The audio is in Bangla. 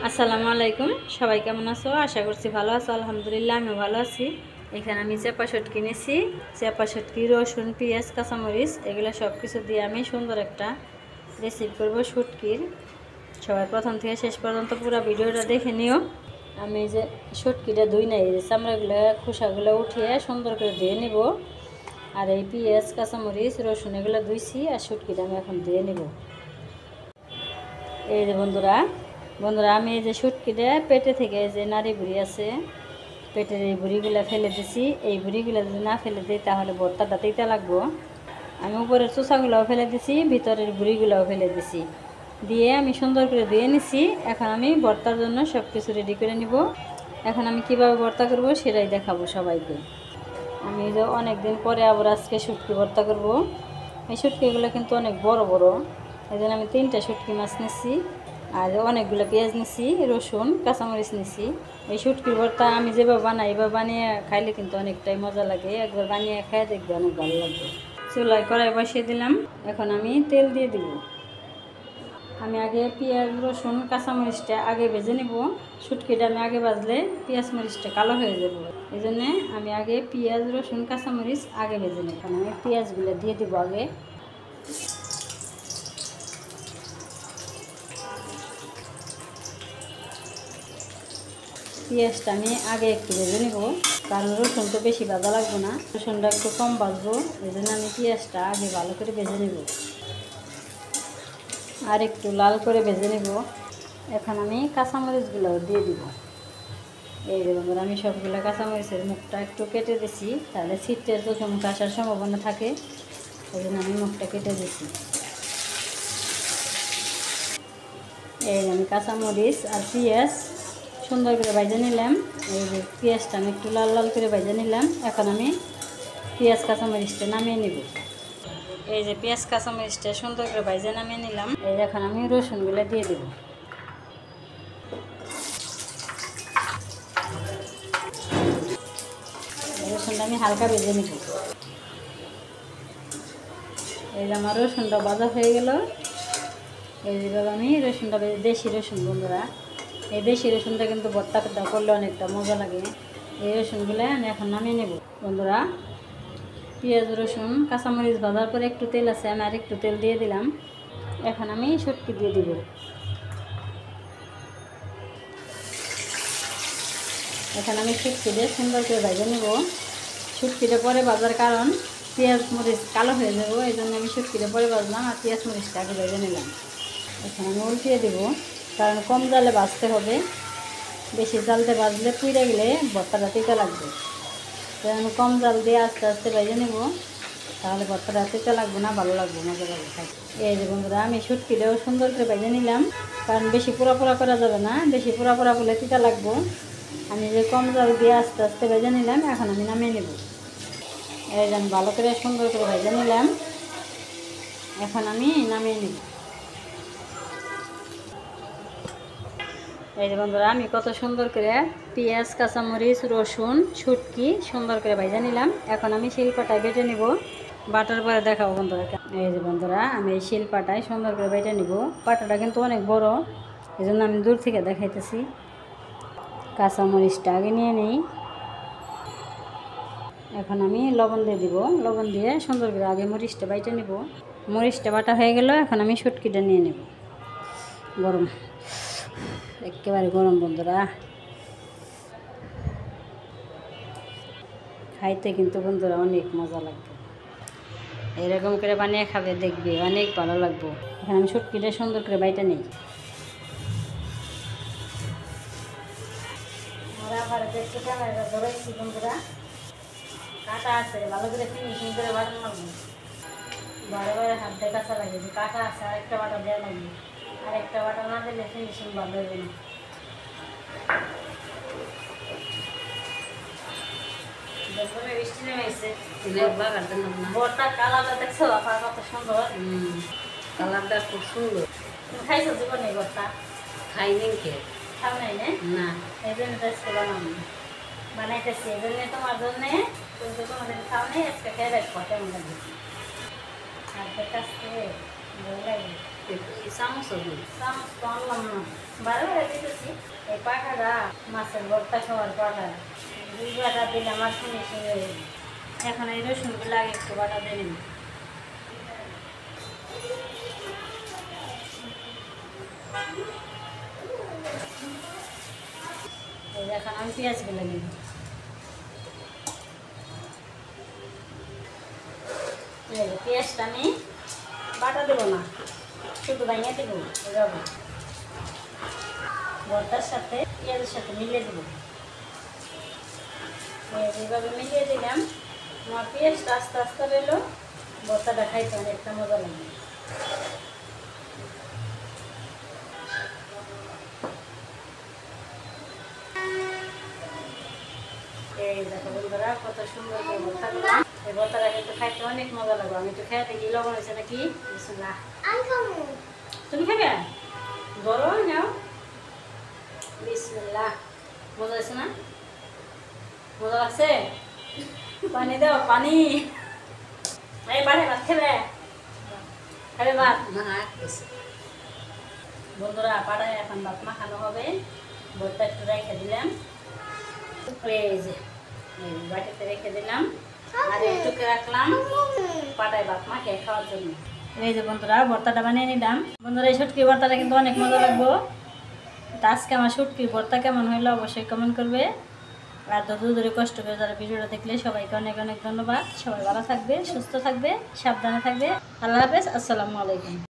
আসসালামু আলাইকুম। সবাই কেমন আছো? আশা করছি ভালো আছো। আলহামদুলিল্লাহ আমিও ভালো আছি। এখানে আমি চেপা শুটকি কিনেছি। চেপা শুটকি, রসুন, পেঁয়াজ, কাঁচামরিচ এগুলো সব কিছু দিয়ে আমি সুন্দর একটা রেসিপি করব শুটকির। সবাই প্রথম থেকে শেষ পর্যন্ত পুরো ভিডিওটা দেখে নিও। আমি যে শুটকিটা ধুই নাই, চামড়াগুলো খোসাগুলো উঠিয়ে সুন্দর করে ধুয়ে নিব। আর এই পেঁয়াজ, কাঁচামরিচ, রসুন এগুলো ধুইছি। আর শুটকিটা আমি এখন ধুয়ে নিব। এই যে বন্ধুরা আমি এই যে শুটকিটা পেটে থেকে যে নাড়ি বুড়ি আছে, পেটের এই বুড়িগুলো ফেলে দিছি। এই বুড়িগুলো যদি না ফেলে দিই তাহলে ভর্তাটা তিতা লাগবো। আমি উপরের চোষাগুলোও ফেলে দিছি, ভিতরের বুড়িগুলোও ফেলে দিছি, দিয়ে আমি সুন্দর করে ধুয়ে নিছি। এখন আমি ভর্তার জন্য সব কিছু রেডি করে নিব। এখন আমি কিভাবে ভর্তা করব সেটাই দেখাবো সবাইকে। আমি যে অনেক দিন পরে আবার আজকে শুটকি ভর্তা করব। এই শুটকিগুলো কিন্তু অনেক বড় বড়, এই জন্য আমি 3টা শুটকি মাছ নিচ্ছি। আর অনেকগুলো পেঁয়াজ নিছি, রসুন, কাঁচামরিচ নিছি। এই শুটকির ভর্তা আমি যেভাবে বানাই এবার বানিয়ে খাইলে কিন্তু অনেকটাই মজা লাগে। একবার বানিয়ে খাই দেখবে অনেক ভালো লাগবে। চুলায় কড়াই বসিয়ে দিলাম। এখন আমি তেল দিয়ে দিব। আমি আগে পেঁয়াজ, রসুন, কাঁচামরিচটা আগে ভেজে নেব। শুটকিটা আমি আগে ভাজলে পেঁয়াজ মরিচটা কালো হয়ে যাবে। এই জন্যে আমি আগে পেঁয়াজ, রসুন, কাঁচামরিচ আগে ভেজে নেব। এখন আমি পেঁয়াজগুলো দিয়ে দেবো আগে। পেঁয়াজটা আমি আগে একটু ভেজে নেব, কারণ রসুন তো বেশি ভাজা লাগবে না, রসুনটা একটু কম ভাজবো। এই জন্য আমি পেঁয়াজটা আগে ভালো করে ভেজে নেব, আর একটু লাল করে ভেজে নেব। এখন আমি কাঁচামরিচগুলোও দিয়ে দিব। এই যে বন্ধুরা আমি সবগুলো কাঁচামরিচের মুখটা একটু কেটে দিছি, তাহলে ছিটটের চোখে মুখে আসার সম্ভাবনা থাকে। এই জন্য আমি মুখটা কেটে দিছি। এই যে আমি কাঁচামরিচ আর পেঁয়াজ সুন্দর করে ভাজা নিলাম। এই যে পেঁয়াজটা আমি একটু লাল লাল করে ভাজা নিলাম। এখন আমি পেঁয়াজ কাঁচামরিচটা নামিয়ে নেব। এই যে পেঁয়াজ কাঁচামরিচটা সুন্দর করে ভাজা নামিয়ে নিলাম। এই যে এখন আমি রসুনগুলো দিয়ে দেব। রসুনটা আমি হালকা ভেজে নেব। এই যে আমার রসুনটা ভাজা হয়ে গেল। এই যেভাবে আমি রসুনটা দেশি রসুন বন্ধুরা, এই দেশি রসুনটা কিন্তু ভর্তা করলে অনেকটা মজা লাগে। এই রসুনগুলো আমি এখন নামিয়ে নেব বন্ধুরা। পেঁয়াজ, রসুন, কাঁচামরিচ ভাজার পরে একটু তেল আছে, আমি আর একটু তেল দিয়ে দিলাম। এখন আমি শুটকি দিয়ে দিব। এখন আমি শুটকিটা সুন্দর করে ভেজে নেব। শুটকিটা পরে ভাজার কারণ পেঁয়াজ মরিচ কালো হয়ে যাবো, এই জন্য আমি শুটকিটা পরে ভাজলাম আর পেঁয়াজ মরিচটা আগে ভেজে নিলাম। এখন আমি উল্টিয়ে দেবো, কারণ কম জালে ভাজতে হবে। বেশি জালতে ভাজলে পুড়ে গেলে ভর্তাটা তিতা লাগবে। তো আমি কম জাল দিয়ে আস্তে আস্তে ভেজে নেব, তাহলে ভর্তাটা তিতা লাগবে না, ভালো লাগবে, মজা লাগবে খাই। এই যে বন্ধুরা আমি শুটকিটাও সুন্দর করে ভেজে নিলাম, কারণ বেশি পোড়া পোড়া করা যাবে না, বেশি পোড়া পোড়া করলে তিতা লাগবে। আমি যে কম জাল দিয়ে আস্তে আস্তে ভেজে নিলাম, এখন আমি নামিয়ে নেব। এই যে আমি ভালো করে সুন্দর করে ভেজে নিলাম, এখন আমি নামিয়ে নেব। এই যে বন্ধুরা আমি কত সুন্দর করে পেঁয়াজ, কাঁচামরিচ, রসুন, শুটকি সুন্দর করে ভেজে নিলাম। এখন আমি শিলপাটায় বেটে নিব। বাটার পরে দেখাবো বন্ধুরা। এই যে বন্ধুরা আমি এই শিলপাটায় সুন্দর করে বেটে নিব। পাটাটা কিন্তু অনেক বড়, এই জন্য আমি দূর থেকে দেখাইতেছি। কাঁচামরিচটা আগে নিয়ে নিই। এখন আমি লবণ দিয়ে দিব। লবণ দিয়ে সুন্দর করে আগে মরিচটা বেটে নিব। মরিচটা বাটা হয়ে গেল, এখন আমি শুটকিটা নিয়ে নেব। গরম, একেবারে গরম বন্ধুরা, খাইতে কিন্তু বন্ধুরা অনেক মজা লাগবে। এরকম করে বানিয়ে খাবে দেখবে অনেক ভালো লাগবে। এখন আমি শুটকিটা সুন্দর করে বাইটা নিই। বন্ধুরা কাটা আছে, ভালো করে ফিনিশিং করে বাটানো লাগবে। বারে বারে হাত দিয়ে কাঁচা লাগে, যে কাটা আছে আরেকটা বাটা দেওয়া লাগবে, আরেকটা বাটা না দিলে ফিনিশিং ভালো হবে না। বৃষ্টি নেমেছে, বড়টা কালারটা দেখছো আপনার কত সুন্দর। কালারটা খুব সুন্দর। তুমি খাইছো জীবনে বড়টা? খাইনি, কে খাও নাই না, এই জন্য আজকে বানাবো, বানাইতেছি এই জন্য তোমার জন্যে। তুমি তো তোমাদের খাও নেই, আজকে খেয়ে দেখো কেমন লাগবে। আর কাছে ভালো লাগে। চামচ চামচ তো আনলাম না, বারে বারে দিতেছি। এই পাটাটা মাছের ভর্তা খাওয়ার পাটা, 2 বাটা দিলে আমার সঙ্গে সঙ্গে হয়ে যাবে। এখন এই রসুনগুলো আগে একটু বাটা দিয়ে নিন। এখন আমি পেঁয়াজগুলো নিব। পেঁয়াজটা আমি বাটা দেবো না, শুধু ভাঙিয়ে দেবো। এভাবে ভর্তার সাথে পেঁয়াজের সাথে মিলিয়ে দেবো। এইভাবে মিলিয়ে দিলাম। আমার পেঁয়াজটা আস্তে আস্তে রইলো, ভর্তাটা খাইতে অনেকটা মজা লাগবে। এই দেখো বন্ধুরা কত সুন্দর করে ভর্তা করলাম। এই ভর্তাটা কিন্তু খাইতে অনেক মজা লাগবে। আমি একটু খেয়ে দেখি লবণ হয়েছে নাকি। বিসমিল্লাহ। তুমি খাবে? ধরো নাও। বিসমিল্লাহ। মজা হয়েছে না? মজা লাগছে? পানি দাও, পানি। এই বাড়ে ভাত খাবে? খাবে ভাত? বন্ধুরা পাড়ায় এখন ভাত মাখানো হবে। ভর্তা একটু রেখে দিলাম, এই যে বাটিতে রেখে দিলাম, আর একটুকে রাখলাম পাটায় ভাত মাখিয়ে খাওয়ার জন্য। এই যে বন্ধুরা ভর্তাটা বানিয়ে নিলাম। বন্ধুরা এই শুটকির ভর্তাটা কিন্তু অনেক মজা লাগবো। তা আজকে আমার শুটকির ভর্তা কেমন হইলো অবশ্যই কমেন্ট করবে। আর ধরে কষ্ট করে যারা ভিডিওটা দেখলে সবাইকে অনেক অনেক ধন্যবাদ। সবাই ভালো থাকবে, সুস্থ থাকবে, সাবধানে থাকবে। আল্লাহ হাফেজ, আসসালামু আলাইকুম।